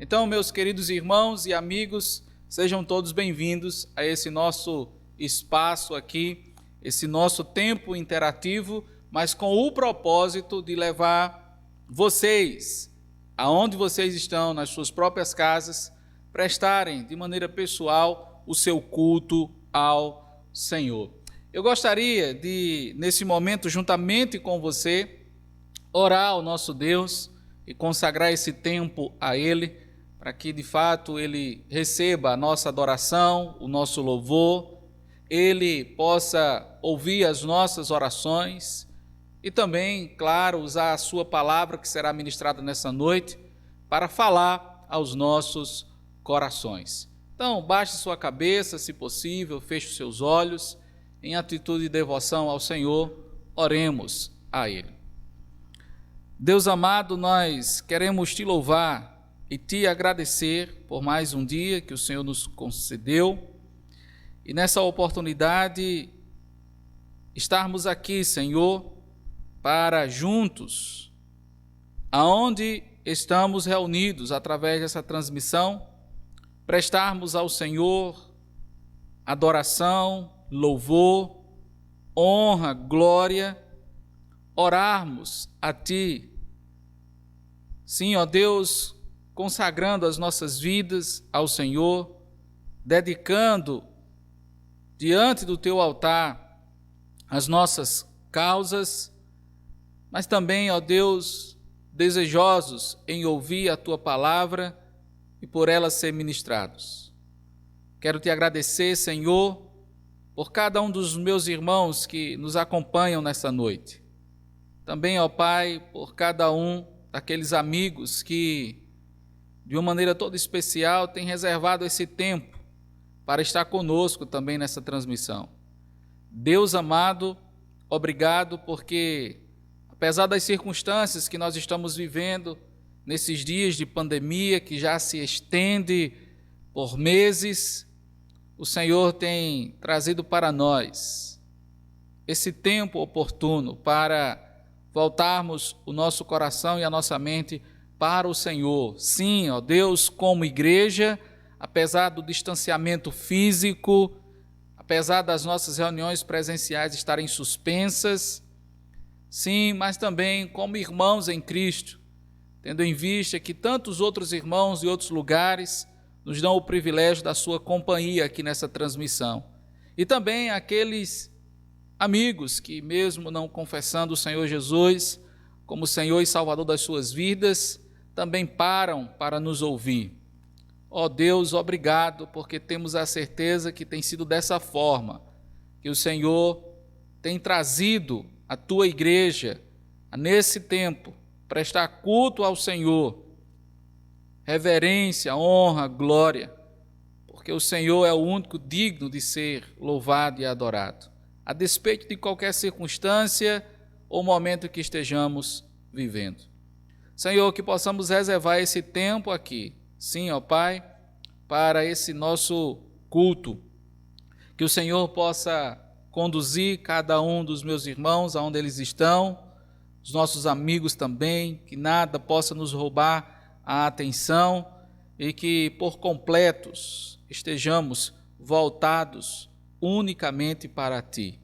Então, meus queridos irmãos e amigos, sejam todos bem-vindos a esse nosso espaço aqui, esse nosso tempo interativo, mas com o propósito de levar vocês, aonde vocês estão, nas suas próprias casas, prestarem de maneira pessoal o seu culto ao Senhor. Eu gostaria de, nesse momento, juntamente com você, orar ao nosso Deus e consagrar esse tempo a Ele, para que de fato Ele receba a nossa adoração, o nosso louvor, Ele possa ouvir as nossas orações e também, claro, usar a sua palavra que será ministrada nessa noite para falar aos nossos corações. Então, baixe sua cabeça, se possível, feche os seus olhos, em atitude de devoção ao Senhor, oremos a Ele. Deus amado, nós queremos te louvar e te agradecer por mais um dia que o Senhor nos concedeu e nessa oportunidade estarmos aqui, Senhor, para juntos, aonde estamos reunidos através dessa transmissão, prestarmos ao Senhor adoração, louvor, honra, glória, orarmos a Ti. Sim, ó Deus, consagrando as nossas vidas ao Senhor, dedicando diante do Teu altar as nossas causas, mas também, ó Deus, desejosos em ouvir a Tua palavra e por ela ser ministrados. Quero Te agradecer, Senhor, por cada um dos meus irmãos que nos acompanham nessa noite. Também, ó Pai, por cada um daqueles amigos que, de uma maneira toda especial, têm reservado esse tempo para estar conosco também nessa transmissão. Deus amado, obrigado porque, apesar das circunstâncias que nós estamos vivendo nesses dias de pandemia que já se estende por meses, o Senhor tem trazido para nós esse tempo oportuno para voltarmos o nosso coração e a nossa mente para o Senhor. Sim, ó Deus, como igreja, apesar do distanciamento físico, apesar das nossas reuniões presenciais estarem suspensas, sim, mas também como irmãos em Cristo, tendo em vista que tantos outros irmãos de outros lugares nos dão o privilégio da sua companhia aqui nessa transmissão. E também aqueles amigos que, mesmo não confessando o Senhor Jesus como Senhor e Salvador das suas vidas, também param para nos ouvir. Ó Deus, obrigado, porque temos a certeza que tem sido dessa forma, que o Senhor tem trazido a Tua igreja, nesse tempo, prestar culto ao Senhor, reverência, honra, glória, porque o Senhor é o único digno de ser louvado e adorado, a despeito de qualquer circunstância ou momento que estejamos vivendo. Senhor, que possamos reservar esse tempo aqui, sim, ó Pai, para esse nosso culto, que o Senhor possa conduzir cada um dos meus irmãos aonde eles estão, os nossos amigos também, que nada possa nos roubar a atenção e que por completos estejamos voltados unicamente para Ti.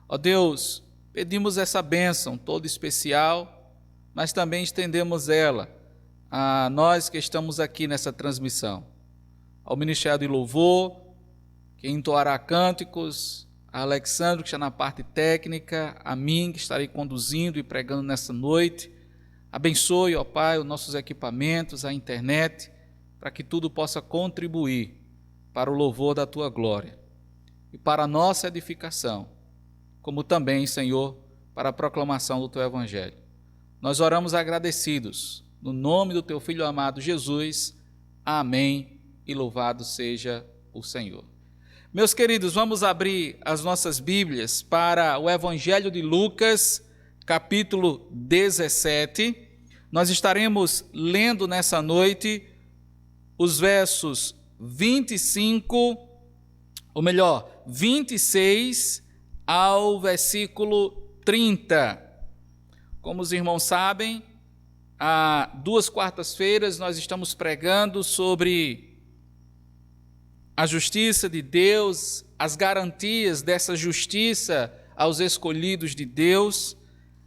Ó Deus, pedimos essa bênção toda especial, mas também estendemos ela a nós que estamos aqui nessa transmissão, ao Ministério de Louvor, que entoará cânticos, a Alexandre, que está na parte técnica, a mim, que estarei conduzindo e pregando nessa noite. Abençoe, ó Pai, os nossos equipamentos, a internet, para que tudo possa contribuir para o louvor da Tua glória e para a nossa edificação, como também, Senhor, para a proclamação do Teu Evangelho. Nós oramos agradecidos, no nome do Teu Filho amado Jesus. Amém, e louvado seja o Senhor. Meus queridos, vamos abrir as nossas Bíblias para o Evangelho de Lucas, capítulo 17. Nós estaremos lendo nessa noite os versos 26 ao versículo 30. Como os irmãos sabem, há 2 quartas-feiras nós estamos pregando sobre a justiça de Deus, as garantias dessa justiça aos escolhidos de Deus,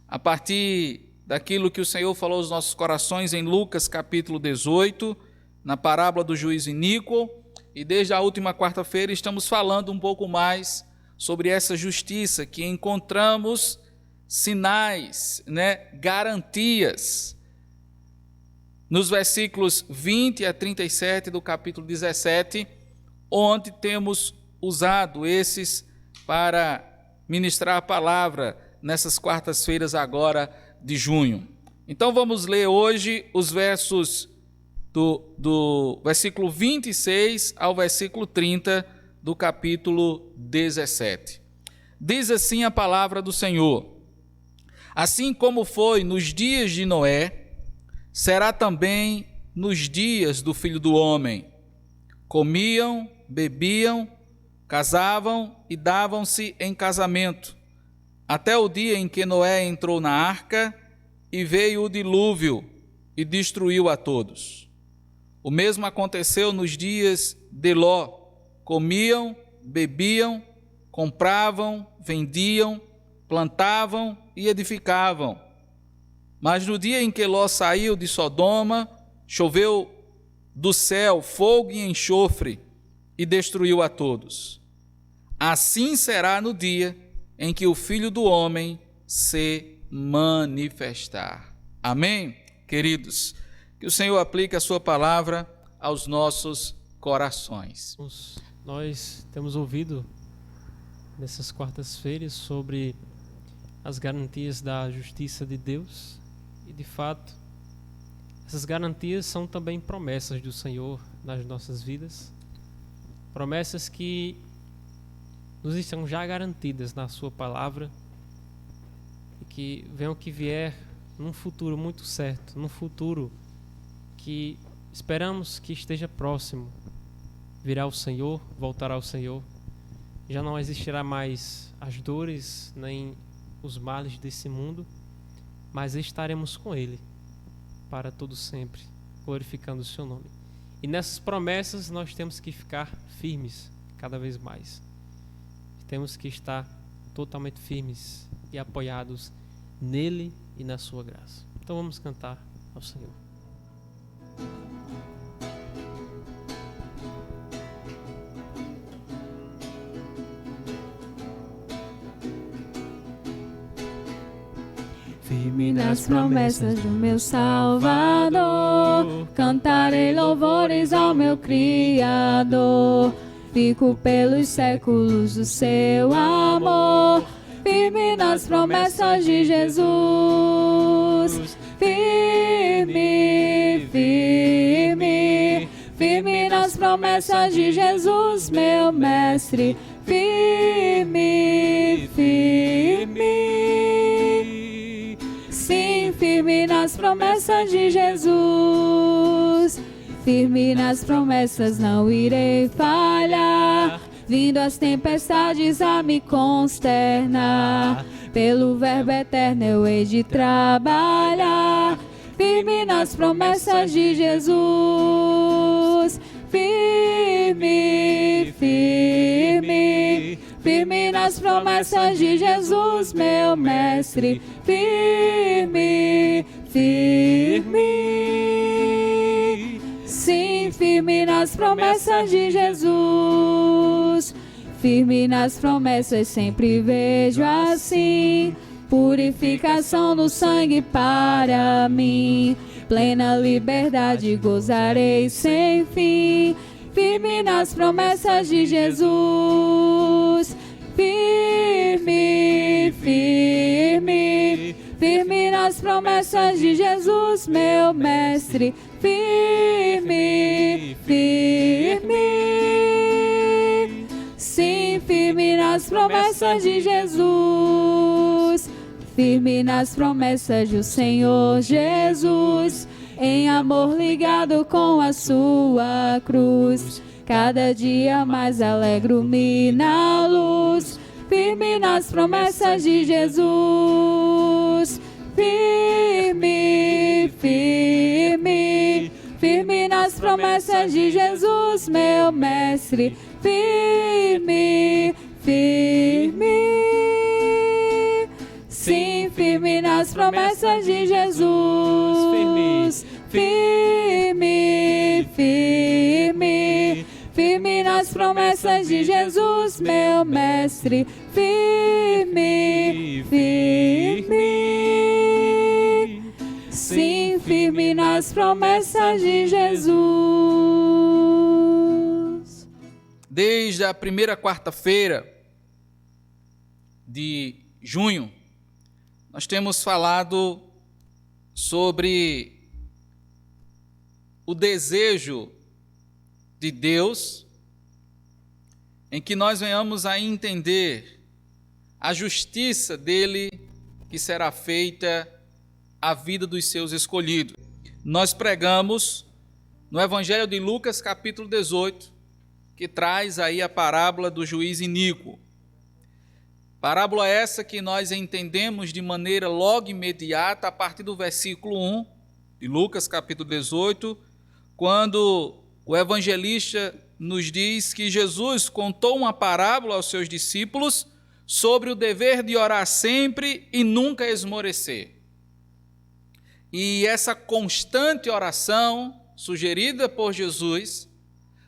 a partir daquilo que o Senhor falou aos nossos corações em Lucas capítulo 18, na parábola do juiz iníquo, e desde a última quarta-feira estamos falando um pouco mais sobre essa justiça, que encontramos sinais, garantias, nos versículos 20 a 37 do capítulo 17, onde temos usado esses para ministrar a palavra nessas quartas-feiras agora de junho. Então vamos ler hoje os versos do versículo 26 ao versículo 30 do capítulo 17. Diz assim a palavra do Senhor: assim como foi nos dias de Noé, será também nos dias do Filho do Homem. Comiam, bebiam, casavam e davam-se em casamento, até o dia em que Noé entrou na arca e veio o dilúvio e destruiu a todos. O mesmo aconteceu nos dias de Ló. Comiam, bebiam, compravam, vendiam, plantavam e edificavam. Mas no dia em que Ló saiu de Sodoma, choveu do céu fogo e enxofre e destruiu a todos. Assim será no dia em que o Filho do Homem se manifestar. Amém, queridos? Que o Senhor aplique a sua palavra aos nossos corações. Nós temos ouvido nessas quartas-feiras sobre as garantias da justiça de Deus e, de fato, essas garantias são também promessas do Senhor nas nossas vidas, promessas que nos estão já garantidas na sua palavra e que venham que vier num futuro muito certo, num futuro que esperamos que esteja próximo. Virá o Senhor, voltará o Senhor, já não existirá mais as dores nem os males desse mundo, mas estaremos com Ele para todo sempre, glorificando o seu nome. E nessas promessas nós temos que ficar firmes cada vez mais. Temos que estar totalmente firmes e apoiados nele e na sua graça. Então vamos cantar ao Senhor. Firme nas promessas do meu Salvador, cantarei louvores ao meu Criador. Fico pelos séculos do seu amor, firme nas promessas de Jesus. Firme, firme, firme nas promessas de Jesus, meu mestre. Firme, firme, sim, firme nas promessas de Jesus. Firme nas promessas, não irei falhar, vindo as tempestades a me consternar. Pelo verbo eterno eu hei de trabalhar, firme nas promessas de Jesus. Firme, firme, firme nas promessas de Jesus, meu mestre. Firme, firme, sim, firme nas promessas de Jesus. Firme nas promessas sempre vejo assim, purificação no sangue para mim. Plena liberdade gozarei sem fim, firme nas promessas de Jesus. Firme, firme, firme nas promessas de Jesus, meu mestre. Firme, firme, sim, firme nas promessas de Jesus. Firme nas promessas do Senhor Jesus, em amor ligado com a sua cruz. Cada dia mais alegro-me na luz, firme nas promessas de Jesus. firme, firme, firme nas promessas de Jesus, meu mestre, firme, firme. Sim, firme nas promessas de Jesus, firme, firme, firme nas promessas de Jesus, meu mestre, firme, firme. Sim, firme nas promessas de Jesus. Desde a primeira quarta-feira de junho, nós temos falado sobre o desejo de Deus em que nós venhamos a entender a justiça dele que será feita à vida dos seus escolhidos. Nós pregamos no Evangelho de Lucas, capítulo 18, que traz aí a parábola do juiz iníquo. Parábola essa que nós entendemos de maneira logo imediata a partir do versículo 1 de Lucas, capítulo 18, quando o evangelista nos diz que Jesus contou uma parábola aos seus discípulos sobre o dever de orar sempre e nunca esmorecer. E essa constante oração sugerida por Jesus,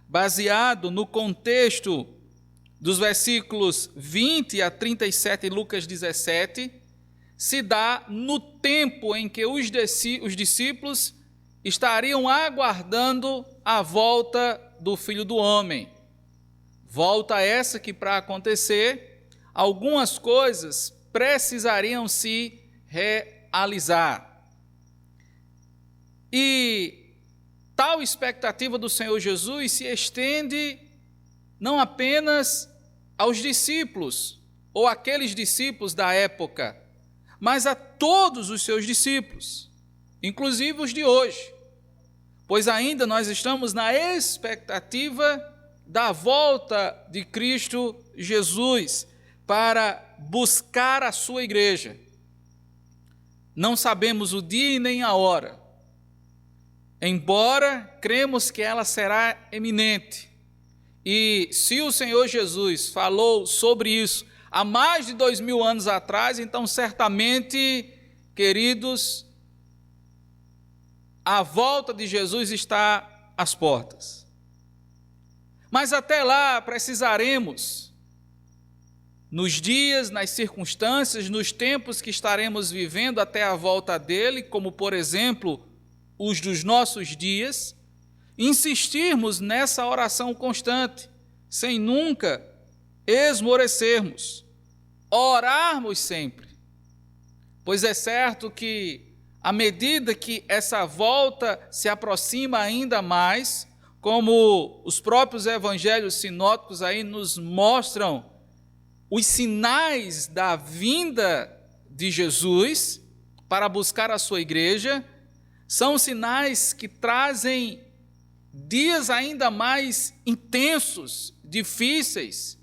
baseado no contexto dos versículos 20 a 37 de Lucas 17, se dá no tempo em que os discípulos estariam aguardando a volta do Filho do Homem. Volta essa que, para acontecer, algumas coisas precisariam se realizar. E tal expectativa do Senhor Jesus se estende não apenas aos discípulos, ou aqueles discípulos da época, mas a todos os seus discípulos, inclusive os de hoje, pois ainda nós estamos na expectativa da volta de Cristo Jesus para buscar a sua igreja. Não sabemos o dia e nem a hora, embora cremos que ela será eminente. E se o Senhor Jesus falou sobre isso há mais de 2000 anos atrás, então certamente, queridos, a volta de Jesus está às portas. Mas até lá precisaremos, nos dias, nas circunstâncias, nos tempos que estaremos vivendo até a volta dele, como por exemplo os dos nossos dias, insistirmos nessa oração constante, sem nunca esmorecermos, orarmos sempre, pois é certo que à medida que essa volta se aproxima ainda mais, como os próprios evangelhos sinóticos aí nos mostram os sinais da vinda de Jesus para buscar a sua igreja, são sinais que trazem dias ainda mais intensos, difíceis,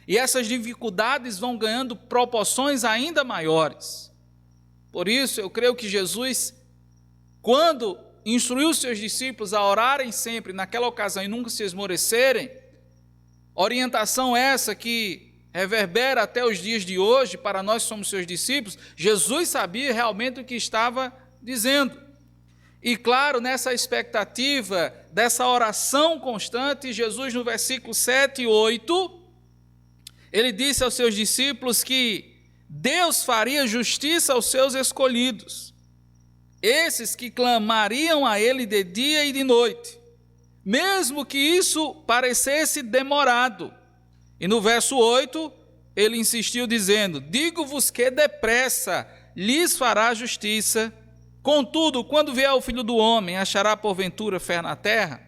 e essas dificuldades vão ganhando proporções ainda maiores. Por isso, eu creio que Jesus, quando instruiu seus discípulos a orarem sempre naquela ocasião e nunca se esmorecerem, orientação essa que reverbera até os dias de hoje, para nós que somos seus discípulos, Jesus sabia realmente o que estava dizendo. E claro, nessa expectativa dessa oração constante, Jesus no versículo 7 e 8, ele disse aos seus discípulos que Deus faria justiça aos seus escolhidos, esses que clamariam a ele de dia e de noite, mesmo que isso parecesse demorado. E no verso 8, ele insistiu dizendo: digo-vos que depressa lhes fará justiça. Contudo, quando vier o Filho do Homem, achará porventura fé na terra?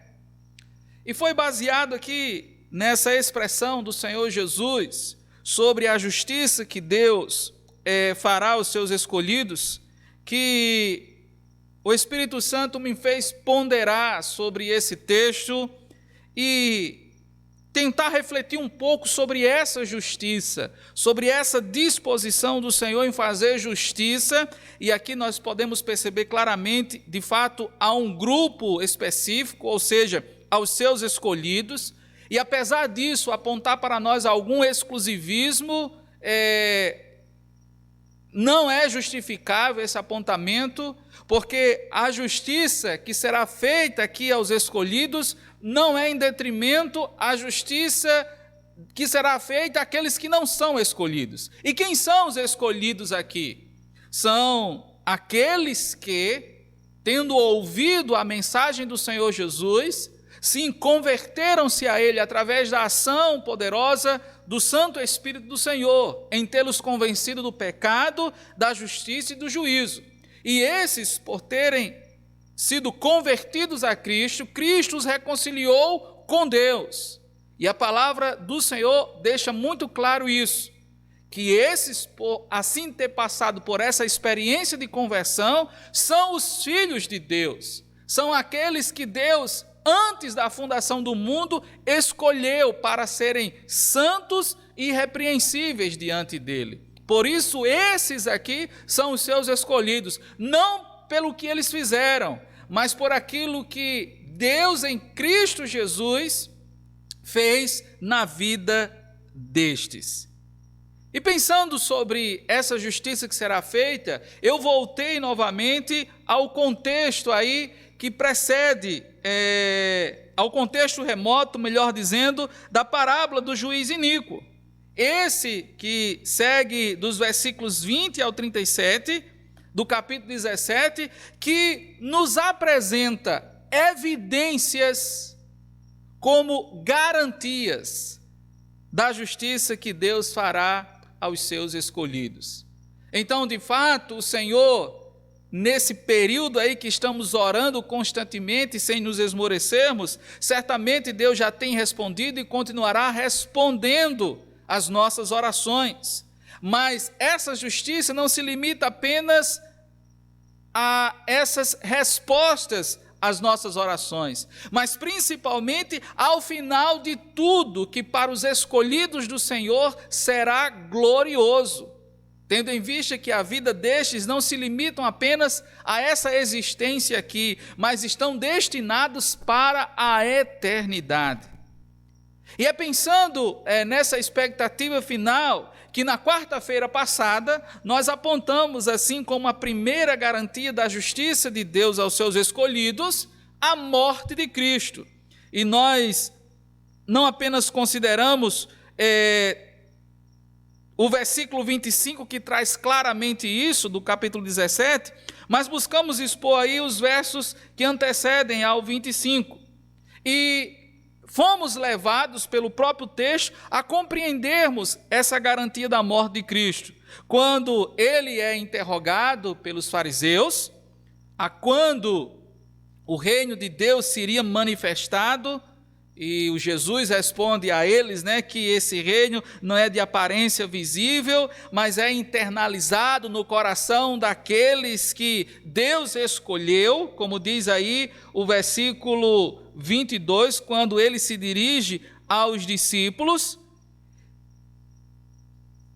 E foi baseado aqui nessa expressão do Senhor Jesus sobre a justiça que Deus fará aos seus escolhidos, que o Espírito Santo me fez ponderar sobre esse texto e tentar refletir um pouco sobre essa justiça, sobre essa disposição do Senhor em fazer justiça, e aqui nós podemos perceber claramente, de fato, há um grupo específico, ou seja, aos seus escolhidos, e apesar disso, apontar para nós algum exclusivismo, não é justificável esse apontamento, porque a justiça que será feita aqui aos escolhidos não é em detrimento à justiça que será feita àqueles que não são escolhidos. E quem são os escolhidos aqui? São aqueles que, tendo ouvido a mensagem do Senhor Jesus, sim, converteram-se a Ele através da ação poderosa do Santo Espírito do Senhor, em tê-los convencido do pecado, da justiça e do juízo. E esses, por terem sido convertidos a Cristo, Cristo os reconciliou com Deus. E a palavra do Senhor deixa muito claro isso, que esses, por assim ter passado por essa experiência de conversão, são os filhos de Deus, são aqueles que Deus, antes da fundação do mundo, escolheu para serem santos e irrepreensíveis diante dele. Por isso, esses aqui são os seus escolhidos, não pelo que eles fizeram, mas por aquilo que Deus em Cristo Jesus fez na vida destes. E pensando sobre essa justiça que será feita, eu voltei novamente ao contexto aí que precede, ao contexto remoto, melhor dizendo, da parábola do juiz iníquo. Esse que segue dos versículos 20 ao 37, do capítulo 17, que nos apresenta evidências como garantias da justiça que Deus fará aos seus escolhidos. Então, de fato, o Senhor, nesse período aí que estamos orando constantemente, sem nos esmorecermos, certamente Deus já tem respondido e continuará respondendo as nossas orações. Mas essa justiça não se limita apenas a essas respostas às nossas orações, mas principalmente ao final de tudo, que para os escolhidos do Senhor será glorioso, tendo em vista que a vida destes não se limitam apenas a essa existência aqui, mas estão destinados para a eternidade. E é pensando nessa expectativa final que na quarta-feira passada nós apontamos assim como a primeira garantia da justiça de Deus aos seus escolhidos, a morte de Cristo. E nós não apenas consideramos o versículo 25 que traz claramente isso do capítulo 17, mas buscamos expor aí os versos que antecedem ao 25. E fomos levados pelo próprio texto a compreendermos essa garantia da morte de Cristo, quando ele é interrogado pelos fariseus, a quando o reino de Deus seria manifestado, e o Jesus responde a eles, que esse reino não é de aparência visível, mas é internalizado no coração daqueles que Deus escolheu, como diz aí o versículo 22, quando ele se dirige aos discípulos.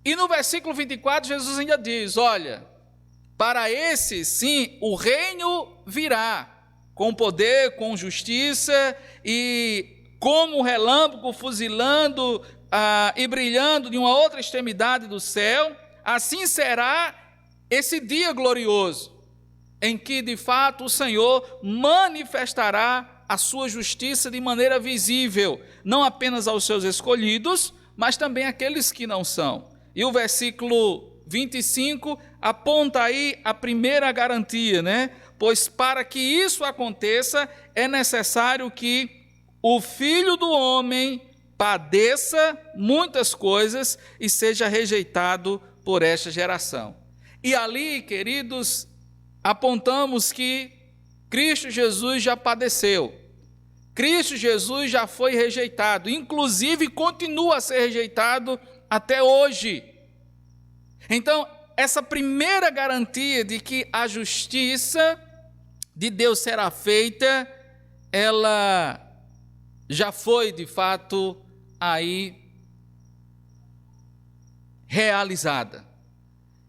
E no versículo 24, Jesus ainda diz, olha, para esses, sim, o reino virá, com poder, com justiça e como um relâmpago fuzilando e brilhando de uma outra extremidade do céu, assim será esse dia glorioso, em que de fato o Senhor manifestará a sua justiça de maneira visível, não apenas aos seus escolhidos, mas também àqueles que não são. E o versículo 25 aponta aí a primeira garantia, Pois para que isso aconteça, é necessário que o Filho do Homem padeça muitas coisas e seja rejeitado por esta geração. E ali, queridos, apontamos que Cristo Jesus já padeceu. Cristo Jesus já foi rejeitado, inclusive continua a ser rejeitado até hoje. Então, essa primeira garantia de que a justiça de Deus será feita, ela já foi, de fato, aí realizada.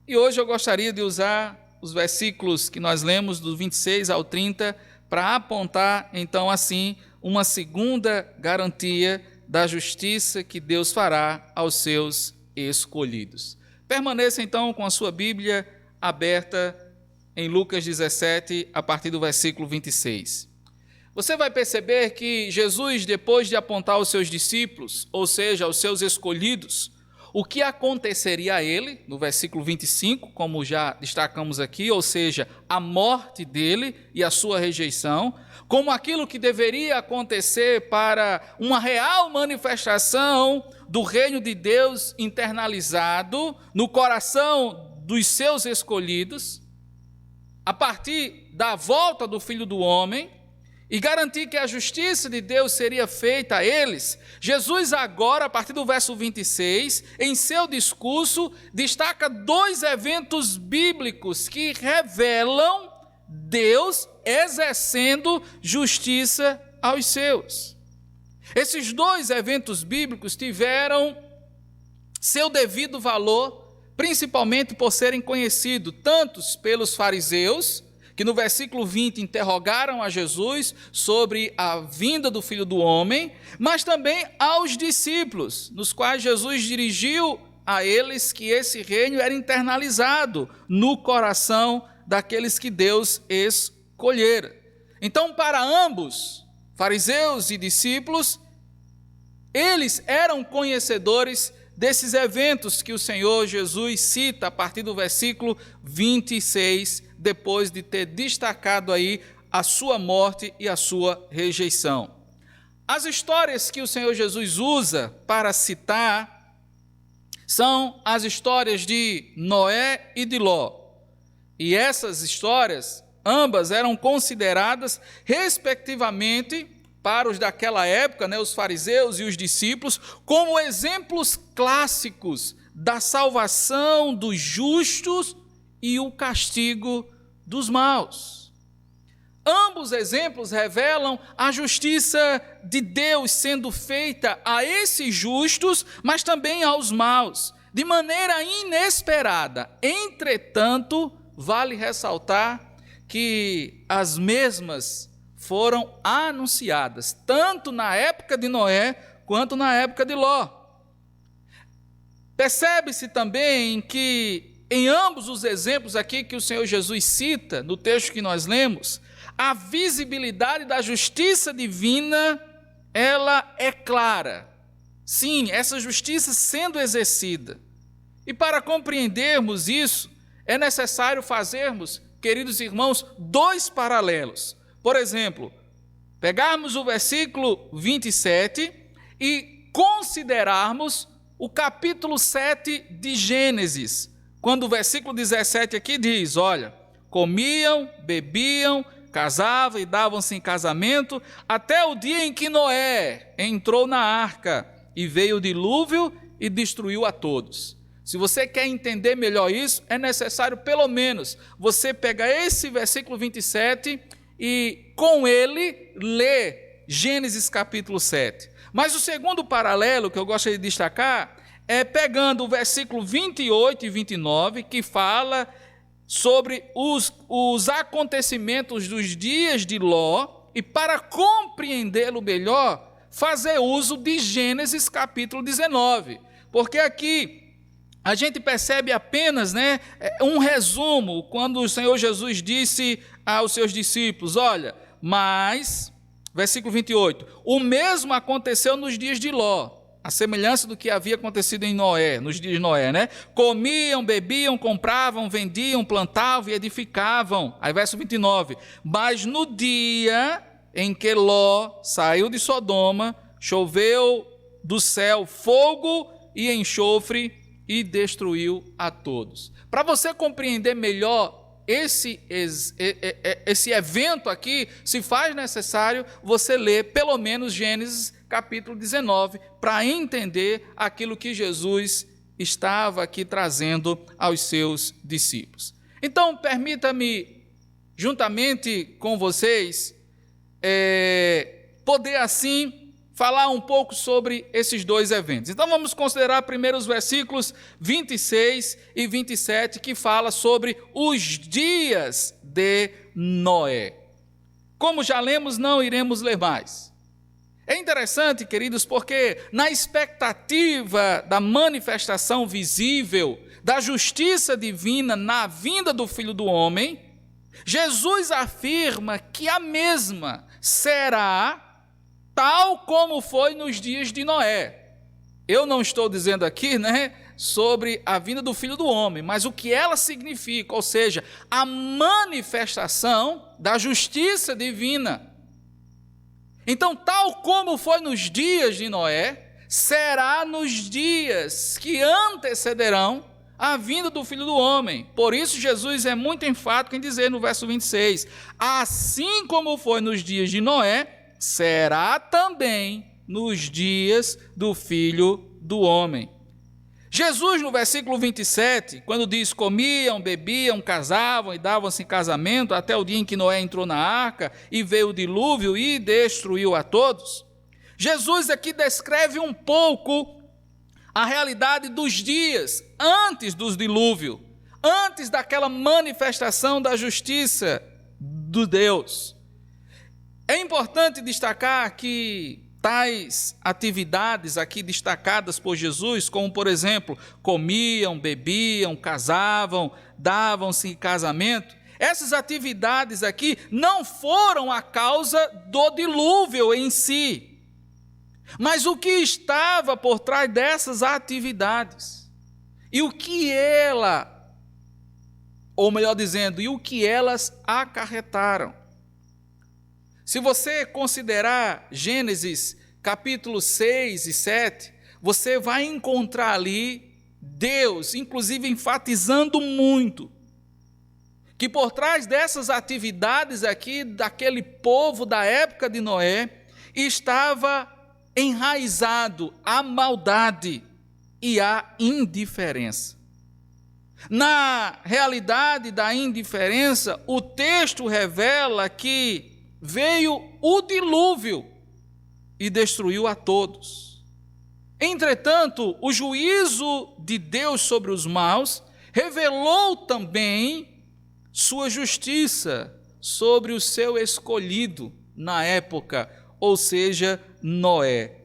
E hoje eu gostaria de usar os versículos que nós lemos do 26 ao 30 para apontar então assim uma segunda garantia da justiça que Deus fará aos seus escolhidos. Permaneça então com a sua Bíblia aberta em Lucas 17, a partir do versículo 26. Você vai perceber que Jesus, depois de apontar aos seus discípulos, ou seja, aos seus escolhidos, o que aconteceria a ele, no versículo 25, como já destacamos aqui, ou seja, a morte dele e a sua rejeição, como aquilo que deveria acontecer para uma real manifestação do reino de Deus internalizado no coração dos seus escolhidos, a partir da volta do Filho do Homem, e garantir que a justiça de Deus seria feita a eles, Jesus agora, a partir do verso 26, em seu discurso, destaca dois eventos bíblicos que revelam Deus exercendo justiça aos seus. Esses dois eventos bíblicos tiveram seu devido valor, principalmente por serem conhecidos tantos pelos fariseus, que no versículo 20 interrogaram a Jesus sobre a vinda do Filho do Homem, mas também aos discípulos, nos quais Jesus dirigiu a eles que esse reino era internalizado no coração daqueles que Deus escolhera. Então, para ambos, fariseus e discípulos, eles eram conhecedores desses eventos que o Senhor Jesus cita a partir do versículo 26, depois de ter destacado aí a sua morte e a sua rejeição. As histórias que o Senhor Jesus usa para citar são as histórias de Noé e de Ló. E essas histórias, ambas eram consideradas, respectivamente, para os daquela época, os fariseus e os discípulos, como exemplos clássicos da salvação dos justos e o castigo dos maus. Ambos exemplos revelam a justiça de Deus sendo feita a esses justos, mas também aos maus, de maneira inesperada. Entretanto, vale ressaltar que as mesmas foram anunciadas, tanto na época de Noé, quanto na época de Ló. Percebe-se também que em ambos os exemplos aqui que o Senhor Jesus cita, no texto que nós lemos, a visibilidade da justiça divina, ela é clara. Sim, essa justiça sendo exercida. E para compreendermos isso, é necessário fazermos, queridos irmãos, dois paralelos. Por exemplo, pegarmos o versículo 27 e considerarmos o capítulo 7 de Gênesis, quando o versículo 17 aqui diz, olha, comiam, bebiam, casavam e davam-se em casamento, até o dia em que Noé entrou na arca e veio o dilúvio e destruiu a todos. Se você quer entender melhor isso, é necessário pelo menos você pegar esse versículo 27 e com ele ler Gênesis capítulo 7. Mas o segundo paralelo que eu gostaria de destacar é pegando o versículo 28 e 29, que fala sobre os acontecimentos dos dias de Ló, e para compreendê-lo melhor, fazer uso de Gênesis capítulo 19, porque aqui a gente percebe apenas um resumo, quando o Senhor Jesus disse aos seus discípulos, olha, mas, versículo 28, o mesmo aconteceu nos dias de Ló, a semelhança do que havia acontecido em Noé, nos dias de Noé, Comiam, bebiam, compravam, vendiam, plantavam e edificavam. Aí verso 29, mas no dia em que Ló saiu de Sodoma, choveu do céu fogo e enxofre e destruiu a todos. Para você compreender melhor esse evento aqui, se faz necessário você ler pelo menos Gênesis capítulo 19, para entender aquilo que Jesus estava aqui trazendo aos seus discípulos. Então, permita-me, juntamente com vocês, poder assim falar um pouco sobre esses dois eventos. Então vamos considerar primeiro os versículos 26 e 27, que fala sobre os dias de Noé. Como já lemos, não iremos ler mais. É interessante, queridos, porque na expectativa da manifestação visível da justiça divina na vinda do Filho do Homem, Jesus afirma que a mesma será tal como foi nos dias de Noé. Eu não estou dizendo aqui, sobre a vinda do Filho do Homem, mas o que ela significa, ou seja, a manifestação da justiça divina. Então, tal como foi nos dias de Noé, será nos dias que antecederão a vinda do Filho do Homem. Por isso, Jesus é muito enfático em dizer no verso 26, assim como foi nos dias de Noé, será também nos dias do Filho do Homem. Jesus, no versículo 27, quando diz comiam, bebiam, casavam e davam-se em casamento até o dia em que Noé entrou na arca e veio o dilúvio e destruiu a todos, Jesus aqui descreve um pouco a realidade dos dias antes do dilúvio, antes daquela manifestação da justiça do Deus. É importante destacar que tais atividades aqui destacadas por Jesus, como por exemplo, comiam, bebiam, casavam, davam-se em casamento, essas atividades aqui não foram a causa do dilúvio em si, mas o que estava por trás dessas atividades, e o que elas acarretaram. Se você considerar Gênesis capítulo 6 e 7, você vai encontrar ali Deus, inclusive enfatizando muito, que por trás dessas atividades aqui, daquele povo da época de Noé, estava enraizado a maldade e a indiferença. Na realidade da indiferença, o texto revela que veio o dilúvio e destruiu a todos. Entretanto, o juízo de Deus sobre os maus revelou também sua justiça sobre o seu escolhido na época, ou seja, Noé.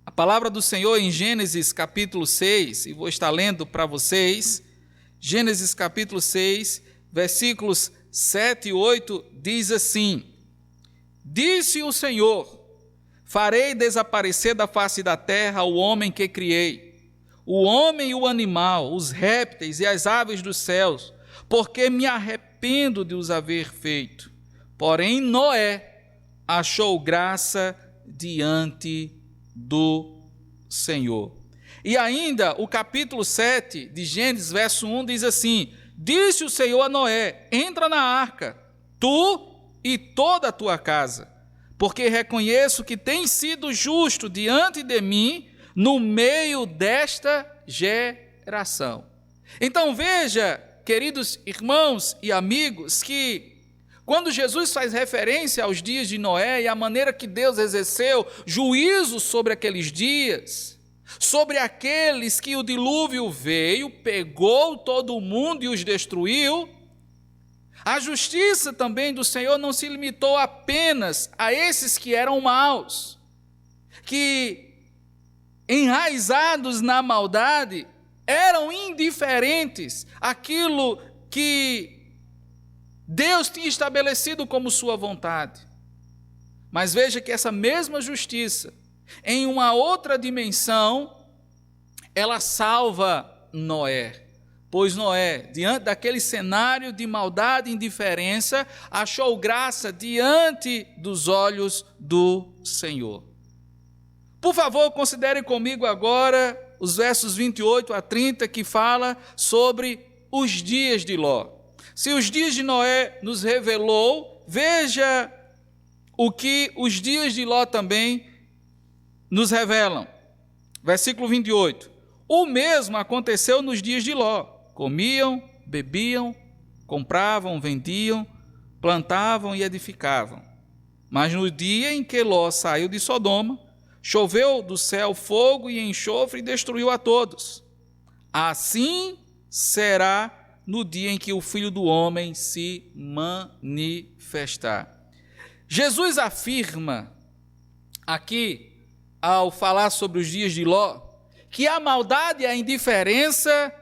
A palavra do Senhor em Gênesis capítulo 6, e vou estar lendo para vocês, Gênesis capítulo 6, versículos 7 e 8, diz assim: Disse o Senhor, farei desaparecer da face da terra o homem que criei, o homem e o animal, os répteis e as aves dos céus, porque me arrependo de os haver feito. Porém Noé achou graça diante do Senhor. E ainda o capítulo 7 de Gênesis, verso 1, diz assim: Disse o Senhor a Noé, entra na arca, tu e toda a tua casa, porque reconheço que tens sido justo diante de mim no meio desta geração. Então veja, queridos irmãos e amigos, que quando Jesus faz referência aos dias de Noé e a maneira que Deus exerceu juízo sobre aqueles dias, sobre aqueles que o dilúvio veio, pegou todo mundo e os destruiu, a justiça também do Senhor não se limitou apenas a esses que eram maus, que, enraizados na maldade, eram indiferentes àquilo que Deus tinha estabelecido como sua vontade. Mas veja que essa mesma justiça, em uma outra dimensão, ela salva Noé. Pois Noé, diante daquele cenário de maldade e indiferença, achou graça diante dos olhos do Senhor. Por favor, considere comigo agora os versos 28 a 30, que fala sobre os dias de Ló. Se os dias de Noé nos revelou, veja o que os dias de Ló também nos revelam. Versículo 28. O mesmo aconteceu nos dias de Ló. Comiam, bebiam, compravam, vendiam, plantavam e edificavam. Mas no dia em que Ló saiu de Sodoma, choveu do céu fogo e enxofre e destruiu a todos. Assim será no dia em que o Filho do Homem se manifestar. Jesus afirma aqui, ao falar sobre os dias de Ló, que a maldade e a indiferença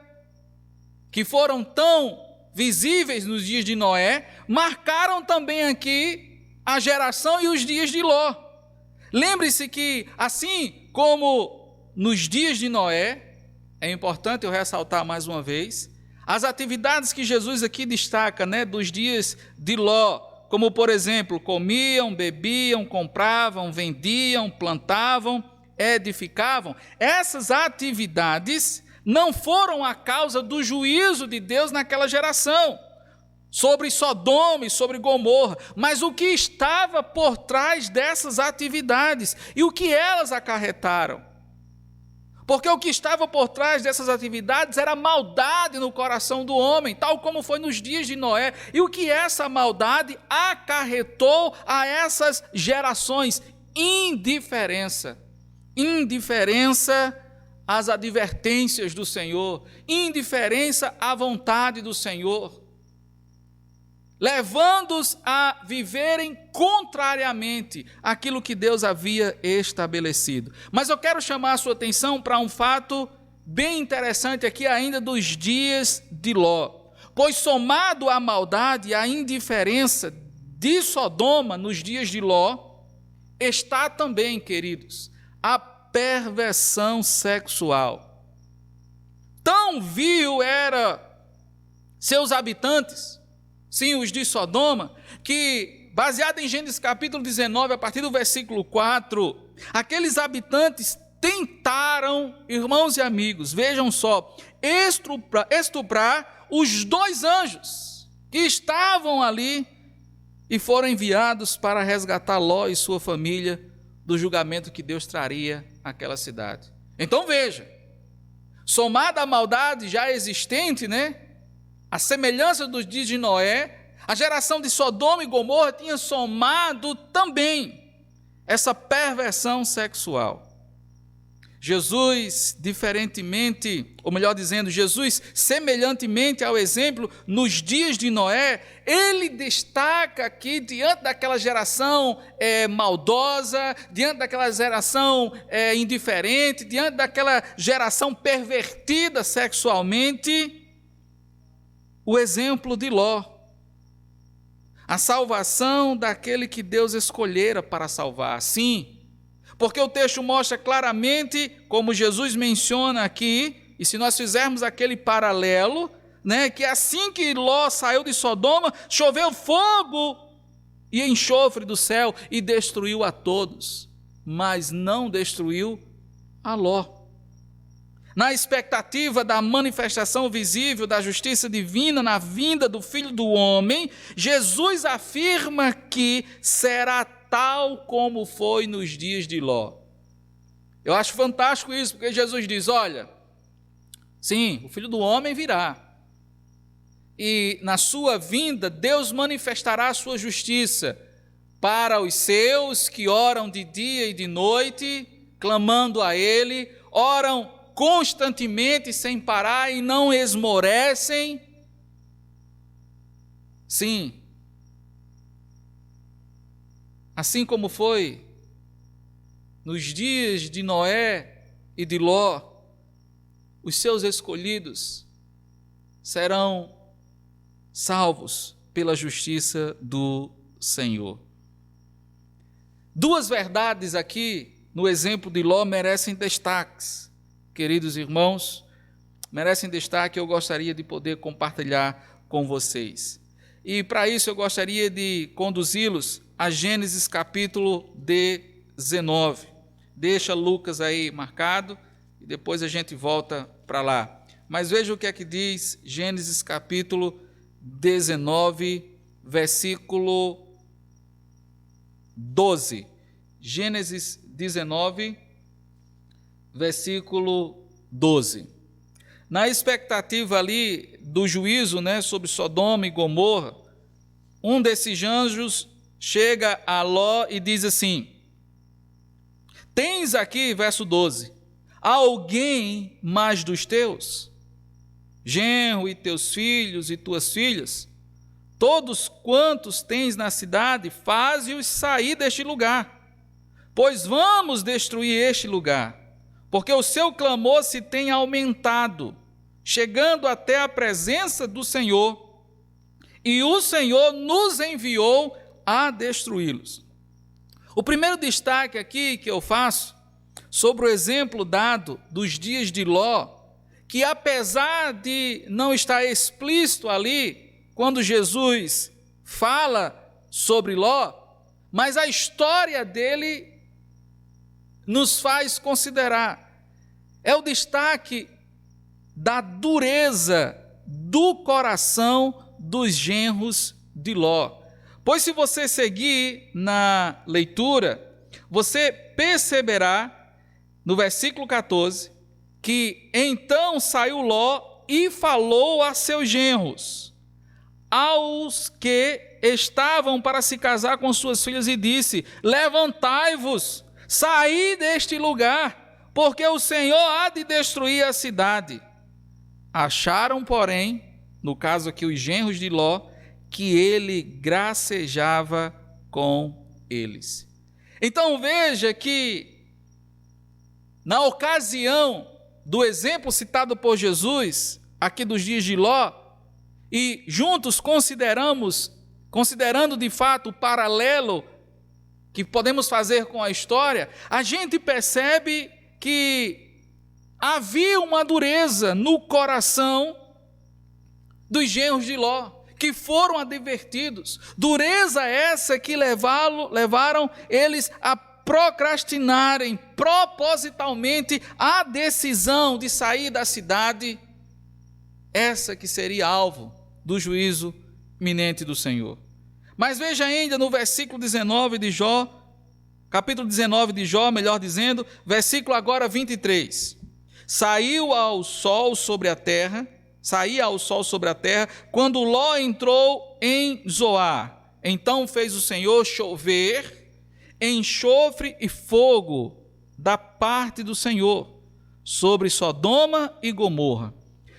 que foram tão visíveis nos dias de Noé, marcaram também aqui a geração e os dias de Ló. Lembre-se que, assim como nos dias de Noé, é importante eu ressaltar mais uma vez, as atividades que Jesus aqui destaca, dos dias de Ló, como por exemplo, comiam, bebiam, compravam, vendiam, plantavam, edificavam, essas atividades não foram a causa do juízo de Deus naquela geração, sobre Sodoma e sobre Gomorra, mas o que estava por trás dessas atividades e o que elas acarretaram. Porque o que estava por trás dessas atividades era maldade no coração do homem, tal como foi nos dias de Noé, e o que essa maldade acarretou a essas gerações? Indiferença às advertências do Senhor, indiferença à vontade do Senhor, levando-os a viverem contrariamente àquilo que Deus havia estabelecido. Mas eu quero chamar a sua atenção para um fato bem interessante aqui ainda dos dias de Ló, pois somado à maldade e à indiferença de Sodoma nos dias de Ló, está também, queridos, a perversão sexual. Tão vil era seus habitantes, sim, os de Sodoma, que, baseado em Gênesis capítulo 19, a partir do versículo 4, aqueles habitantes tentaram, irmãos e amigos, vejam só, estuprar os 2 anjos que estavam ali e foram enviados para resgatar Ló e sua família do julgamento que Deus traria àquela cidade. Então veja, somada à maldade já existente, a semelhança dos dias de Noé, a geração de Sodoma e Gomorra tinha somado também essa perversão sexual. Jesus, diferentemente, ou melhor dizendo, Jesus, semelhantemente ao exemplo nos dias de Noé, ele destaca aqui, diante daquela geração maldosa, diante daquela geração indiferente, diante daquela geração pervertida sexualmente, o exemplo de Ló, a salvação daquele que Deus escolhera para salvar. Sim, porque o texto mostra claramente, como Jesus menciona aqui, e se nós fizermos aquele paralelo, que assim que Ló saiu de Sodoma, choveu fogo e enxofre do céu e destruiu a todos, mas não destruiu a Ló. Na expectativa da manifestação visível da justiça divina na vinda do Filho do Homem, Jesus afirma que será tal como foi nos dias de Ló. Eu acho fantástico isso, porque Jesus diz, olha, sim, o Filho do Homem virá, e na sua vinda Deus manifestará a sua justiça para os seus que oram de dia e de noite, clamando a Ele, oram constantemente sem parar e não esmorecem. Sim, assim como foi nos dias de Noé e de Ló, os seus escolhidos serão salvos pela justiça do Senhor. 2 verdades aqui no exemplo de Ló merecem destaques, queridos irmãos, merecem destaque, eu gostaria de poder compartilhar com vocês. E para isso eu gostaria de conduzi-los a Gênesis capítulo 19. Deixa Lucas aí marcado e depois a gente volta para lá. Mas veja o que é que diz Gênesis capítulo 19, versículo 12. Gênesis 19, versículo 12. Na expectativa ali do juízo, sobre Sodoma e Gomorra, um desses anjos chega a Ló e diz assim: tens aqui, verso 12, alguém mais dos teus, genro e teus filhos e tuas filhas, todos quantos tens na cidade, faze-os sair deste lugar, pois vamos destruir este lugar, porque o seu clamor se tem aumentado, chegando até a presença do Senhor, e o Senhor nos enviou a destruí-los. O primeiro destaque aqui que eu faço sobre o exemplo dado dos dias de Ló, que apesar de não estar explícito ali, quando Jesus fala sobre Ló, mas a história dele nos faz considerar. É o destaque da dureza do coração dos genros de Ló. Pois se você seguir na leitura, você perceberá no versículo 14, que então saiu Ló e falou a seus genros, aos que estavam para se casar com suas filhas, e disse: levantai-vos, saí deste lugar, porque o Senhor há de destruir a cidade. Acharam, porém, no caso aqui os genros de Ló, que ele gracejava com eles. Então veja que, na ocasião do exemplo citado por Jesus, aqui dos dias de Ló, e juntos considerando de fato o paralelo que podemos fazer com a história, a gente percebe que havia uma dureza no coração dos genros de Ló, que foram advertidos. Dureza essa que levaram eles a procrastinarem propositalmente a decisão de sair da cidade, essa que seria alvo do juízo iminente do Senhor. Mas veja ainda no versículo 19 de Jó, capítulo 19 de Jó, melhor dizendo, versículo agora 23. Saía ao sol sobre a terra, quando Ló entrou em Zoar. Então fez o Senhor chover enxofre e fogo da parte do Senhor sobre Sodoma e Gomorra,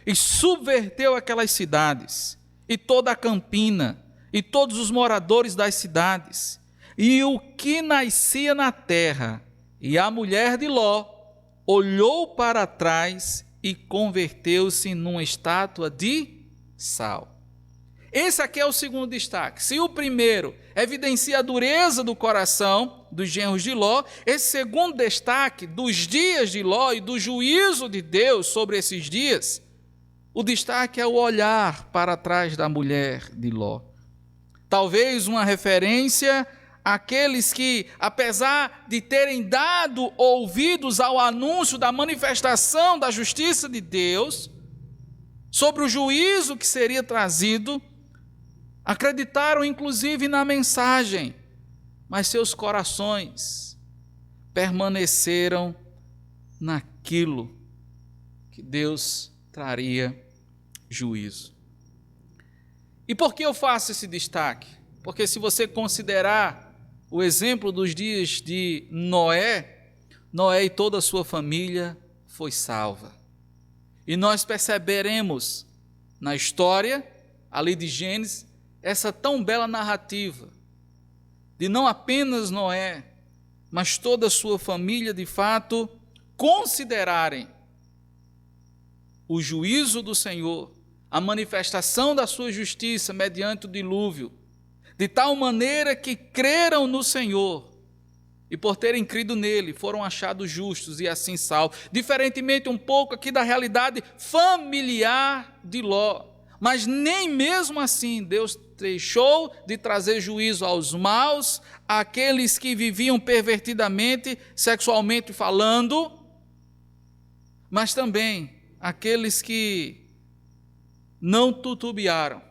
e subverteu aquelas cidades, e toda a campina, e todos os moradores das cidades, e o que nascia na terra. E a mulher de Ló olhou para trás e converteu-se numa estátua de sal. Esse aqui é o segundo destaque. Se o primeiro evidencia a dureza do coração dos genros de Ló, esse segundo destaque dos dias de Ló e do juízo de Deus sobre esses dias, o destaque é o olhar para trás da mulher de Ló. Talvez uma referência àqueles que, apesar de terem dado ouvidos ao anúncio da manifestação da justiça de Deus, sobre o juízo que seria trazido, acreditaram inclusive na mensagem, mas seus corações permaneceram naquilo que Deus traria juízo. E por que eu faço esse destaque? Porque se você considerar o exemplo dos dias de Noé, Noé e toda a sua família foi salva. E nós perceberemos na história, ali de Gênesis, essa tão bela narrativa de não apenas Noé, mas toda a sua família, de fato, considerarem o juízo do Senhor, a manifestação da sua justiça mediante o dilúvio, de tal maneira que creram no Senhor e por terem crido nele, foram achados justos e assim salvos. Diferentemente um pouco aqui da realidade familiar de Ló. Mas nem mesmo assim Deus deixou de trazer juízo aos maus, àqueles que viviam pervertidamente, sexualmente falando, mas também aqueles que não titubearam,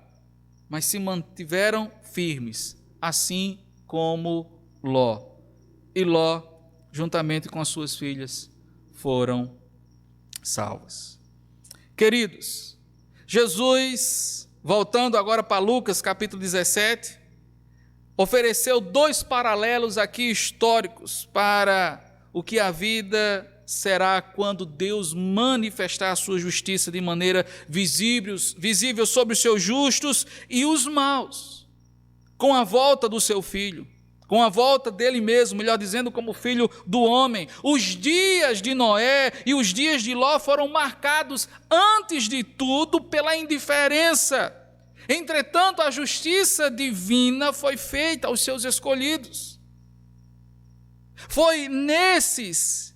mas se mantiveram firmes, assim como Ló. E Ló, juntamente com as suas filhas, foram salvas. Queridos, Jesus, voltando agora para Lucas capítulo 17, ofereceu dois paralelos aqui históricos para o que a vida será quando Deus manifestar a sua justiça de maneira visível sobre os seus justos e os maus, com a volta do seu filho, com a volta dele mesmo, melhor dizendo, como filho do homem. Os dias de Noé e os dias de Ló foram marcados, antes de tudo, pela indiferença. Entretanto, a justiça divina foi feita aos seus escolhidos. Foi nesses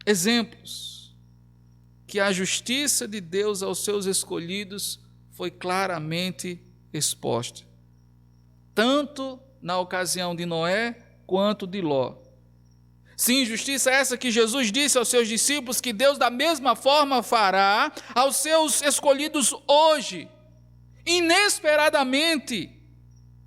exemplos que a justiça de Deus aos seus escolhidos foi claramente exposta, tanto na ocasião de Noé quanto de Ló. Sim, justiça essa que Jesus disse aos seus discípulos que Deus da mesma forma fará aos seus escolhidos hoje, inesperadamente,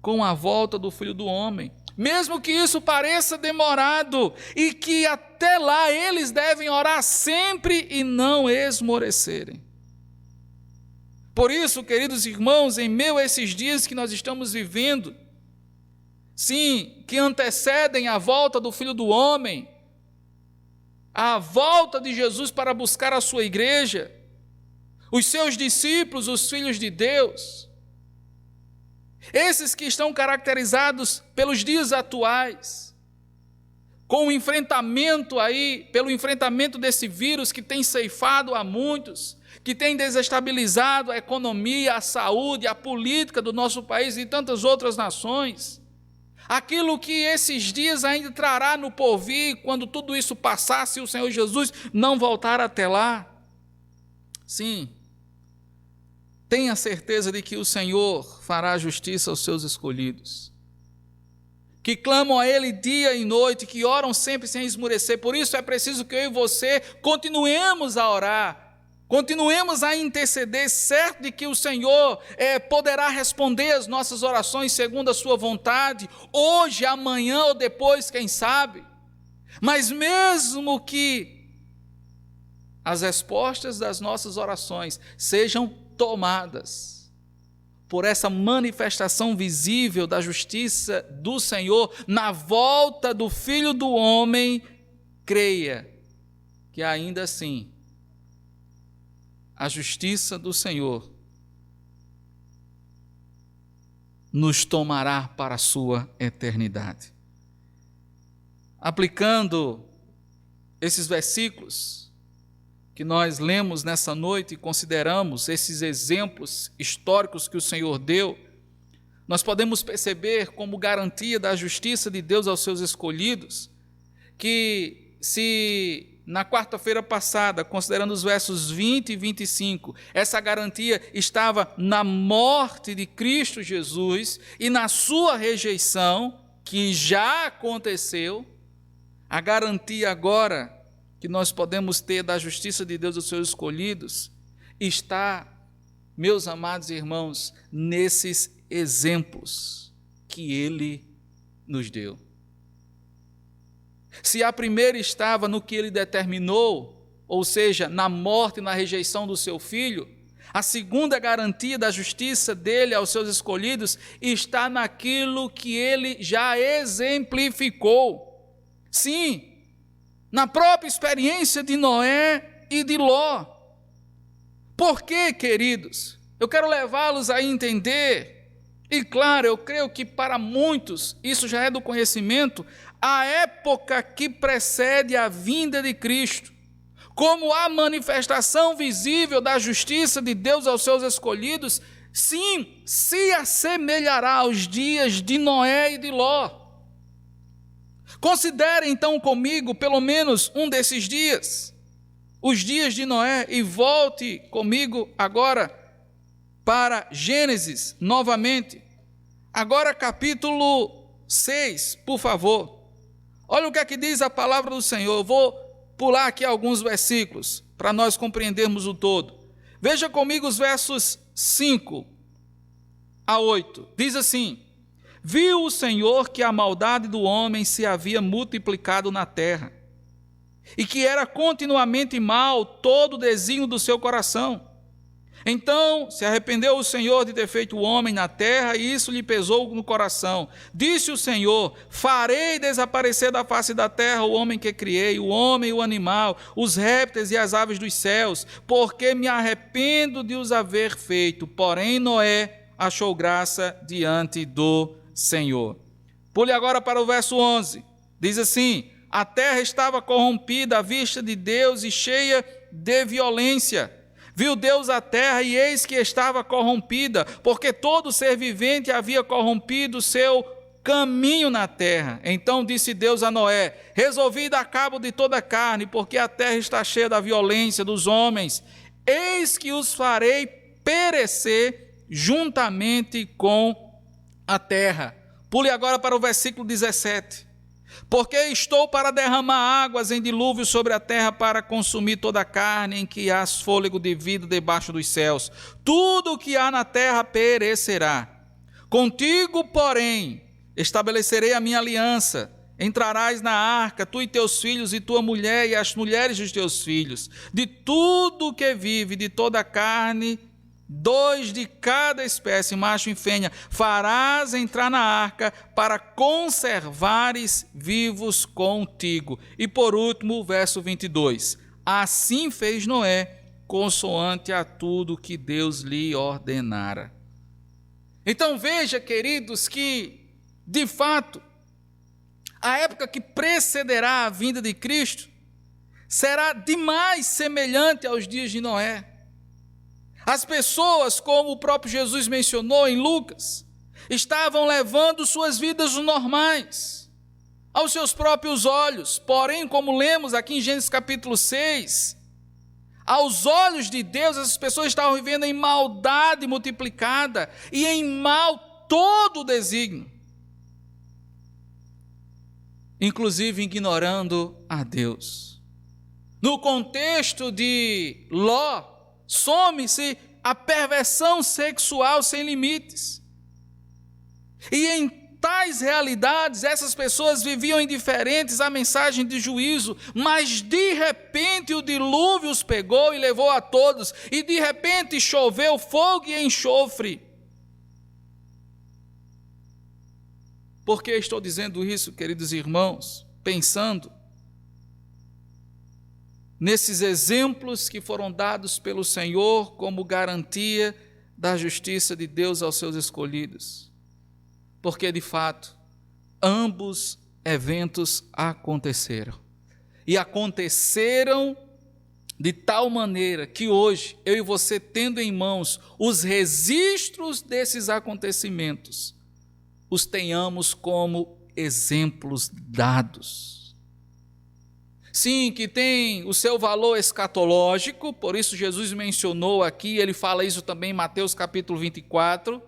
com a volta do Filho do Homem. Mesmo que isso pareça demorado e que até lá eles devem orar sempre e não esmorecerem. Por isso, queridos irmãos, em meio a esses dias que nós estamos vivendo, sim, que antecedem a volta do Filho do Homem, a volta de Jesus para buscar a sua igreja, os seus discípulos, os filhos de Deus, esses que estão caracterizados pelos dias atuais, com o enfrentamento pelo enfrentamento desse vírus que tem ceifado a muitos, que tem desestabilizado a economia, a saúde, a política do nosso país e tantas outras nações. Aquilo que esses dias ainda trará no porvir, quando tudo isso passar, se o Senhor Jesus não voltar até lá. Sim, tenha certeza de que o Senhor fará justiça aos seus escolhidos, que clamam a Ele dia e noite, que oram sempre sem esmorecer. Por isso é preciso que eu e você continuemos a orar, continuemos a interceder, certo de que o Senhor poderá responder as nossas orações segundo a sua vontade, hoje, amanhã ou depois, quem sabe. Mas mesmo que as respostas das nossas orações sejam tomadas por essa manifestação visível da justiça do Senhor na volta do Filho do Homem, creia que ainda assim a justiça do Senhor nos tomará para a sua eternidade. Aplicando esses versículos que nós lemos nessa noite e consideramos esses exemplos históricos que o Senhor deu, nós podemos perceber como garantia da justiça de Deus aos seus escolhidos, que se na quarta-feira passada, considerando os versos 20 e 25, essa garantia estava na morte de Cristo Jesus e na sua rejeição, que já aconteceu, a garantia agora que nós podemos ter da justiça de Deus aos seus escolhidos está, meus amados irmãos, nesses exemplos que Ele nos deu. Se a primeira estava no que Ele determinou, ou seja, na morte e na rejeição do seu Filho, a segunda garantia da justiça dele aos seus escolhidos está naquilo que Ele já exemplificou. Sim, na própria experiência de Noé e de Ló. Por quê, queridos? Eu quero levá-los a entender, e claro, eu creio que para muitos isso já é do conhecimento, a época que precede a vinda de Cristo, como a manifestação visível da justiça de Deus aos seus escolhidos, sim, se assemelhará aos dias de Noé e de Ló. Considere então comigo pelo menos um desses dias, os dias de Noé, e volte comigo agora para Gênesis novamente. Agora capítulo 6, por favor. Olha o que é que diz a palavra do Senhor. Eu vou pular aqui alguns versículos para nós compreendermos o todo. Veja comigo os versos 5 a 8. Diz assim: viu o Senhor que a maldade do homem se havia multiplicado na terra, e que era continuamente mal todo o desígnio do seu coração. Então se arrependeu o Senhor de ter feito o homem na terra, e isso lhe pesou no coração. Disse o Senhor: farei desaparecer da face da terra o homem que criei, o homem e o animal, os répteis e as aves dos céus, porque me arrependo de os haver feito. Porém Noé achou graça diante do Senhor. Pule agora para o verso 11. Diz assim: a terra estava corrompida à vista de Deus e cheia de violência. Viu Deus a terra, e eis que estava corrompida, porque todo ser vivente havia corrompido o seu caminho na terra. Então disse Deus a Noé: resolvi dar cabo de toda a carne, porque a terra está cheia da violência dos homens. Eis que os farei perecer juntamente com a terra. Pule agora para o versículo 17. Porque estou para derramar águas em dilúvio sobre a terra, para consumir toda a carne em que há fôlego de vida debaixo dos céus. Tudo o que há na terra perecerá. Contigo, porém, estabelecerei a minha aliança. Entrarás na arca, tu e teus filhos, e tua mulher, e as mulheres dos teus filhos. De tudo que vive, de toda a carne, 2 de cada espécie, macho e fêmea, farás entrar na arca, para conservares vivos contigo. E por último, o verso 22. Assim fez Noé, consoante a tudo que Deus lhe ordenara. Então veja, queridos, que de fato a época que precederá a vinda de Cristo será demais semelhante aos dias de Noé. As pessoas, como o próprio Jesus mencionou em Lucas, estavam levando suas vidas normais, aos seus próprios olhos. Porém, como lemos aqui em Gênesis capítulo 6, aos olhos de Deus, essas pessoas estavam vivendo em maldade multiplicada e em mal todo o desígnio, inclusive ignorando a Deus. No contexto de Ló, some-se a perversão sexual sem limites. E em tais realidades, essas pessoas viviam indiferentes à mensagem de juízo, mas de repente o dilúvio os pegou e levou a todos, e de repente choveu fogo e enxofre. Por que estou dizendo isso, queridos irmãos? Pensando nesses exemplos que foram dados pelo Senhor como garantia da justiça de Deus aos seus escolhidos. Porque, de fato, ambos eventos aconteceram. E aconteceram de tal maneira que hoje, eu e você, tendo em mãos os registros desses acontecimentos, os tenhamos como exemplos dados. Sim, que tem o seu valor escatológico, por isso Jesus mencionou aqui, ele fala isso também em Mateus capítulo 24.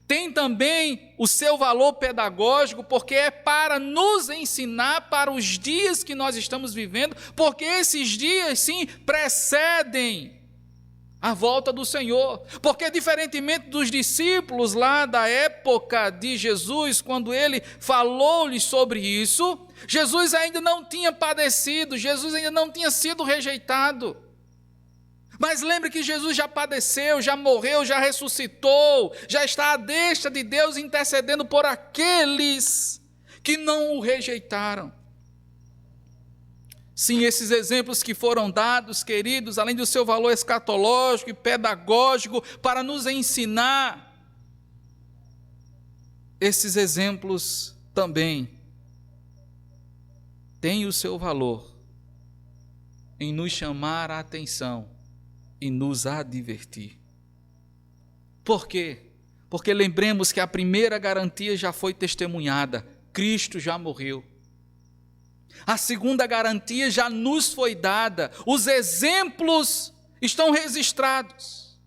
Tem também o seu valor pedagógico, porque é para nos ensinar para os dias que nós estamos vivendo, porque esses dias, sim, precedem a volta do Senhor. Porque, diferentemente dos discípulos lá da época de Jesus, quando ele falou-lhes sobre isso, Jesus ainda não tinha padecido, Jesus ainda não tinha sido rejeitado. Mas lembre que Jesus já padeceu, já morreu, já ressuscitou, já está à destra de Deus intercedendo por aqueles que não o rejeitaram. Sim, esses exemplos que foram dados, queridos, além do seu valor escatológico e pedagógico para nos ensinar, esses exemplos também têm o seu valor em nos chamar a atenção e nos advertir. Por quê? Porque lembremos que a primeira garantia já foi testemunhada, Cristo já morreu. A segunda garantia já nos foi dada, os exemplos estão registrados.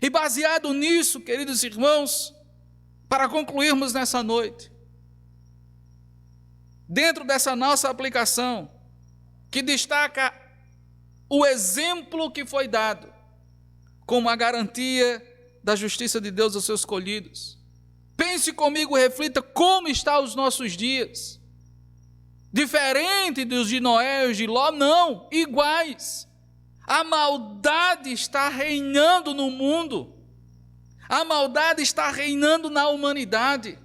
E baseado nisso, queridos irmãos, para concluirmos nessa noite, dentro dessa nossa aplicação, que destaca o exemplo que foi dado como a garantia da justiça de Deus aos seus escolhidos, pense comigo, reflita como estão os nossos dias. Diferente dos de Noé e os de Ló, não, iguais. A maldade está reinando no mundo. A maldade está reinando na humanidade.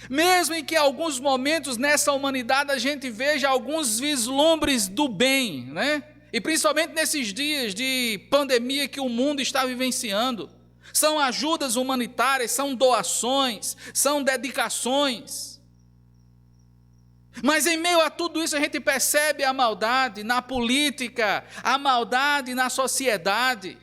Mesmo em que em alguns momentos nessa humanidade a gente veja alguns vislumbres do bem, né? E principalmente nesses dias de pandemia que o mundo está vivenciando. São ajudas humanitárias, são doações, são dedicações. Mas em meio a tudo isso a gente percebe a maldade na política, a maldade na sociedade.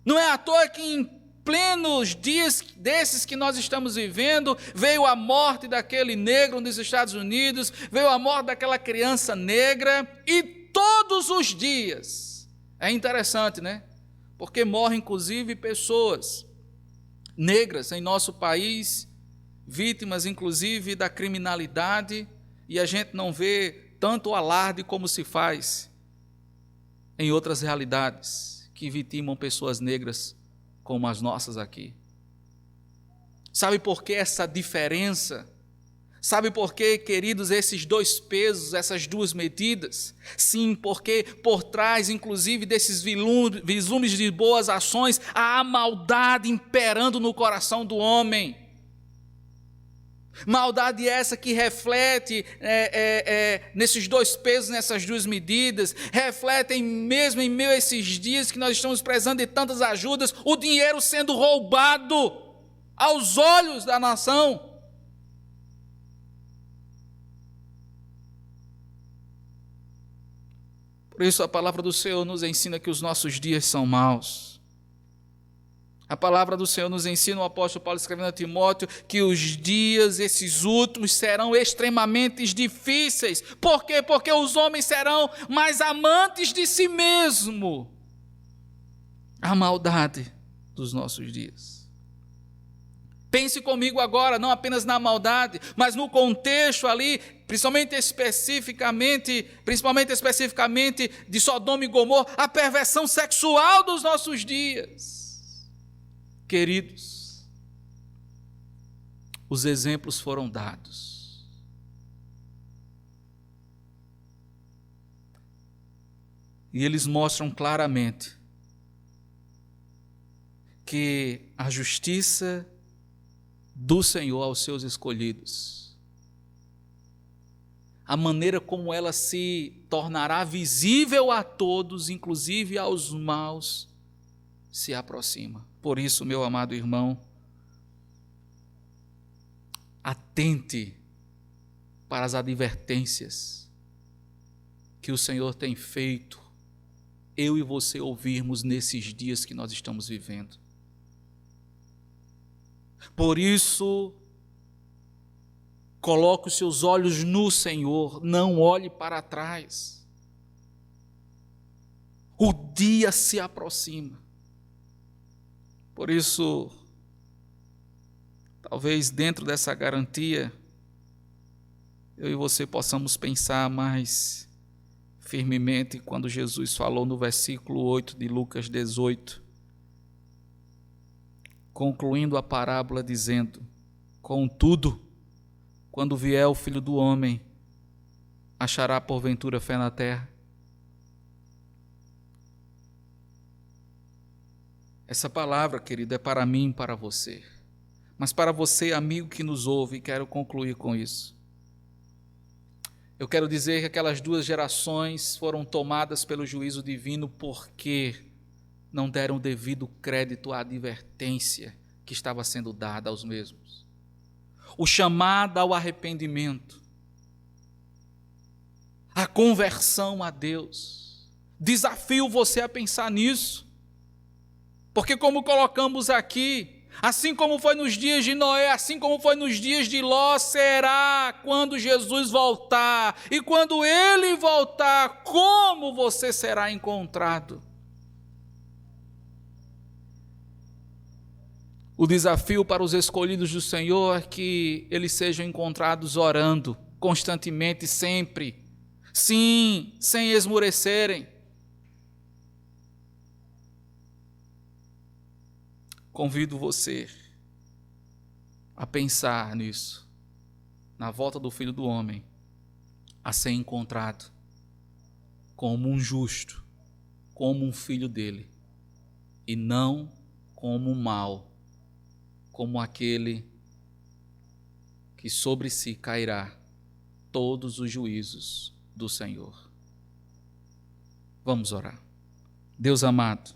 Não é à toa que em plenos dias desses que nós estamos vivendo, veio a morte daquele negro nos Estados Unidos, veio a morte daquela criança negra, e todos os dias, é interessante, né? Porque morrem inclusive pessoas negras em nosso país, vítimas inclusive da criminalidade, e a gente não vê tanto alarde como se faz em outras realidades que vitimam pessoas negras como as nossas aqui. Sabe por que essa diferença? Sabe por que, queridos, esses dois pesos, essas duas medidas? Sim, porque por trás, inclusive, desses vislumbres de boas ações, há a maldade imperando no coração do homem. Maldade essa que reflete nesses dois pesos, nessas duas medidas, refletem mesmo em meio a esses dias que nós estamos precisando de tantas ajudas, o dinheiro sendo roubado aos olhos da nação. Por isso a palavra do Senhor nos ensina que os nossos dias são maus. A palavra do Senhor nos ensina, o apóstolo Paulo escrevendo a Timóteo, que os dias, esses últimos, serão extremamente difíceis. Por quê? Porque os homens serão mais amantes de si mesmo. A maldade dos nossos dias. Pense comigo agora, não apenas na maldade, mas no contexto ali, principalmente especificamente de Sodoma e Gomorra, a perversão sexual dos nossos dias. Queridos, os exemplos foram dados. E eles mostram claramente que a justiça do Senhor aos seus escolhidos, a maneira como ela se tornará visível a todos, inclusive aos maus, se aproxima. Por isso, meu amado irmão, atente para as advertências que o Senhor tem feito eu e você ouvirmos nesses dias que nós estamos vivendo. Por isso, coloque os seus olhos no Senhor, não olhe para trás. O dia se aproxima. Por isso, talvez dentro dessa garantia, eu e você possamos pensar mais firmemente quando Jesus falou no versículo 8 de Lucas 18, concluindo a parábola dizendo: contudo, quando vier o Filho do Homem, achará porventura fé na terra? Essa palavra, querido, é para mim e para você. Mas para você, amigo que nos ouve, quero concluir com isso. Eu quero dizer que aquelas duas gerações foram tomadas pelo juízo divino porque não deram devido crédito à advertência que estava sendo dada aos mesmos. O chamado ao arrependimento, a conversão a Deus. Desafio você a pensar nisso. Porque como colocamos aqui, assim como foi nos dias de Noé, assim como foi nos dias de Ló, será quando Jesus voltar. E quando Ele voltar, como você será encontrado? O desafio para os escolhidos do Senhor é que eles sejam encontrados orando, constantemente, sempre. Sim, sem esmorecerem. Convido você a pensar nisso, na volta do Filho do Homem, a ser encontrado como um justo, como um filho dele, e não como um mau, como aquele que sobre si cairá todos os juízos do Senhor. Vamos orar. Deus amado,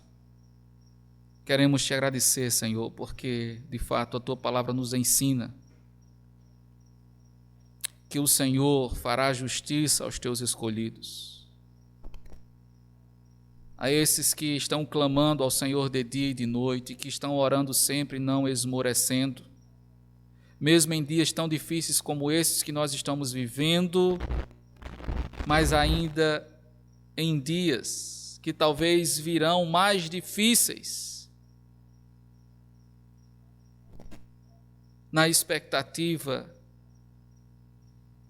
queremos te agradecer, Senhor, porque de fato a tua palavra nos ensina que o Senhor fará justiça aos teus escolhidos, a esses que estão clamando ao Senhor de dia e de noite, que estão orando sempre não esmorecendo, mesmo em dias tão difíceis como esses que nós estamos vivendo, mas ainda em dias que talvez virão mais difíceis, na expectativa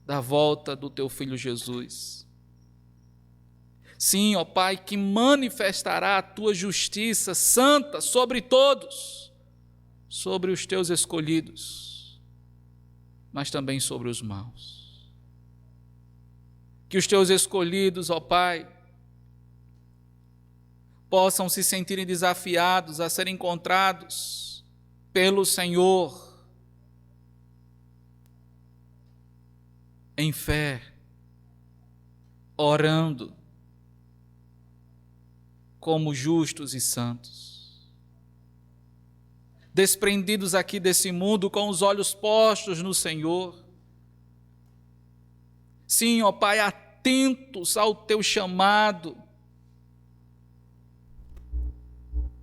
da volta do teu Filho Jesus. Sim, ó Pai, que manifestará a tua justiça santa sobre todos, sobre os teus escolhidos, mas também sobre os maus. Que os teus escolhidos, ó Pai, possam se sentirem desafiados a serem encontrados pelo Senhor em fé, orando como justos e santos, desprendidos aqui desse mundo com os olhos postos no Senhor. Sim, ó Pai, atentos ao teu chamado,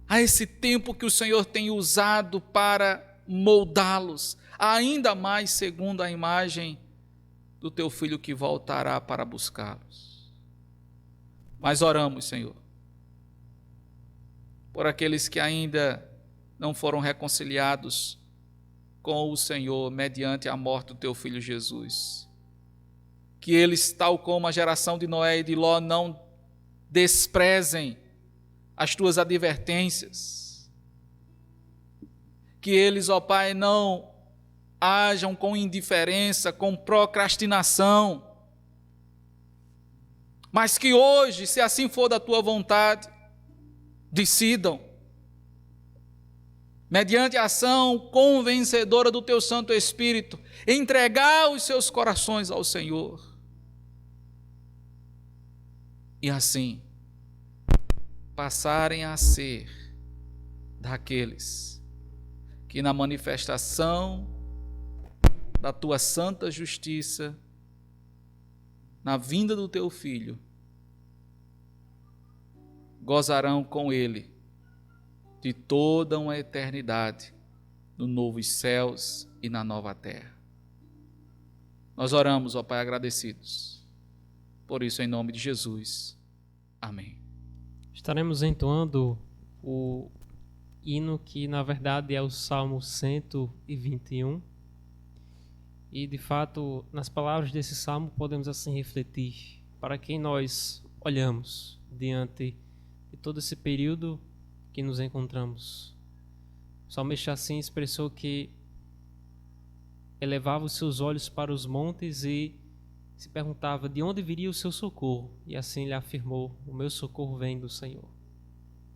a esse tempo que o Senhor tem usado para moldá-los, ainda mais segundo a imagem do teu Filho que voltará para buscá-los. Mas oramos, Senhor, por aqueles que ainda não foram reconciliados com o Senhor mediante a morte do teu Filho Jesus. Que eles, tal como a geração de Noé e de Ló, não desprezem as tuas advertências. Que eles, ó Pai, não ajam com indiferença, com procrastinação, mas que hoje, se assim for da tua vontade, decidam, mediante a ação convencedora do teu Santo Espírito, entregar os seus corações ao Senhor. E assim, passarem a ser daqueles que na manifestação da tua santa justiça, na vinda do teu Filho, gozarão com Ele de toda uma eternidade no novos céus e na nova terra. Nós oramos, ó Pai, agradecidos. Por isso, em nome de Jesus. Amém. Estaremos entoando o hino que, na verdade, é o Salmo 121. E, de fato, nas palavras desse salmo, podemos assim refletir para quem nós olhamos diante de todo esse período que nos encontramos. O salmista assim expressou que elevava os seus olhos para os montes e se perguntava de onde viria o seu socorro. E assim ele afirmou: o meu socorro vem do Senhor.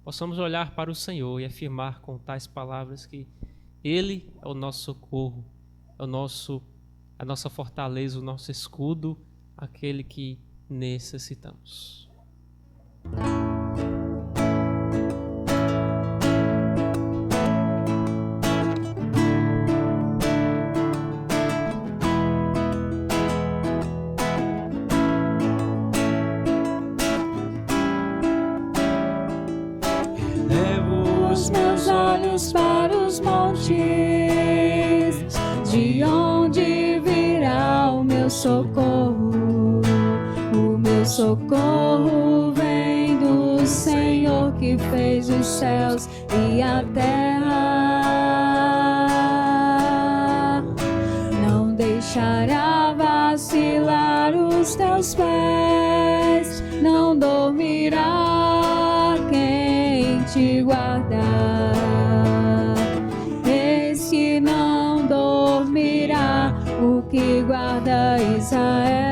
Possamos olhar para o Senhor e afirmar com tais palavras que Ele é o nosso socorro, é a nossa fortaleza, o nosso escudo, aquele que necessitamos. Elevo os meus olhos para os montes, de onde virá o meu socorro? O meu socorro vem do Senhor que fez os céus e a terra. Não deixará vacilar os teus pés, não dormirá quem te guarda. Eis que não dormirá o que guarda Israel.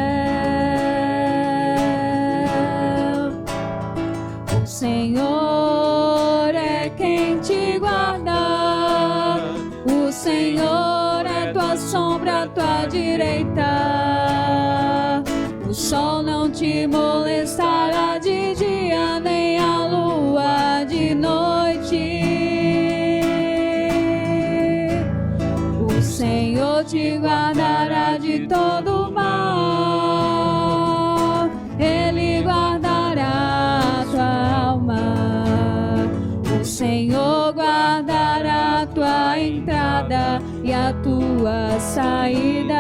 Senhor é quem te guarda, o Senhor é tua sombra, tua direita. O sol não te molestará de dia, nem a lua de noite. O Senhor te guardará de todo mal, Ele guardará a tua alma. O Senhor guardará a tua entrada e a tua saída,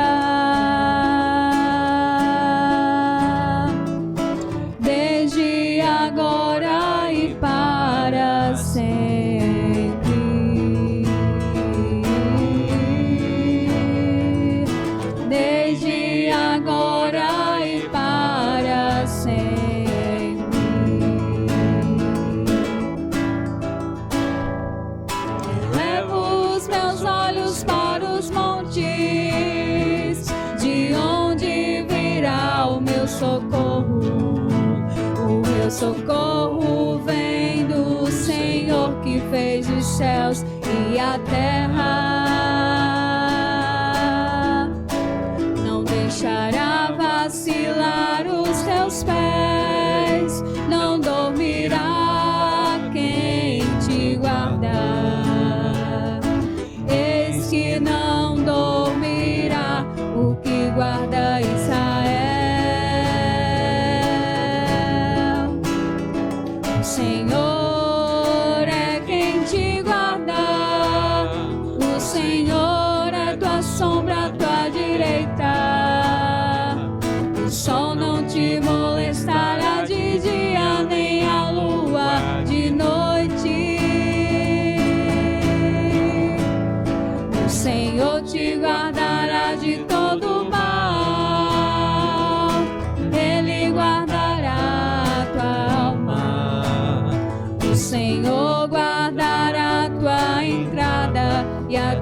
desde agora e para sempre. Desde agora e para sempre. Levo os meus olhos para os montes, de onde virá o meu socorro. O meu socorro vem do Senhor que fez os céus e a terra. Não deixará vacilar os teus pés, não dormirá quem te guarda. Eis que não dormirá o que guarda Israel. O Senhor é quem te guarda, o Senhor é tua sombra, tua direita. O sol não te molestará de dia, nem a lua de noite. O Senhor te guardará de todo mal, Ele guardará a tua alma. O Senhor guardará a tua entrada e a